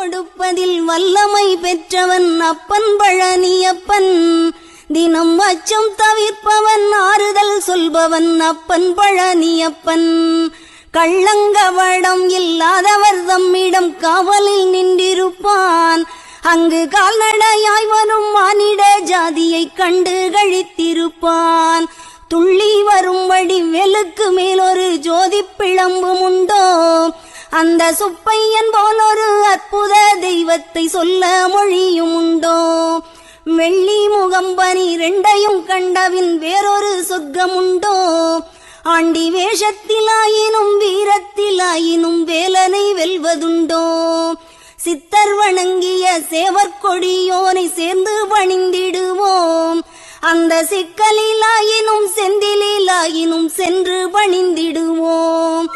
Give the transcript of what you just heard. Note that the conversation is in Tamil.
கொடுப்பதில் வல்லமை பெற்றவன் அப்பன் பழனியப்பன். தினம் அச்சம் தவிர்ப்பவன் ஆறுதல் சொல்பவன் அப்பன் பழனியப்பன். கள்ளங்கவடம் இல்லாதவர் தம்மிடம் காவலில் நின்றிருப்பான். அங்கு கால்நடையாய் வரும் மானிட ஜாதியை கண்டு கழித்திருப்பான். துள்ளி வரும்படி வெளுக்கு மேலொரு ஜோதி பிழம்பும் உண்டோ? அந்த சுப்பையன் போல் ஒரு அற்புத தெய்வத்தை சொல்ல மொழியும் உண்டோ? வெள்ளி முகம்பனி ரெண்டையும் கண்டவின் வேறொரு சொர்க்கம் உண்டோ? ஆண்டி வேஷத்திலாயினும் வீரத்திலாயினும் வேலனை வெல்வதுண்டோ? சித்தர் வணங்கிய சேவற்கொடியோனை சேர்ந்து பணிந்திடுவோம். அந்த சிக்கலிலாயினும் செந்திலாயினும் சென்று பணிந்திடுவோம்.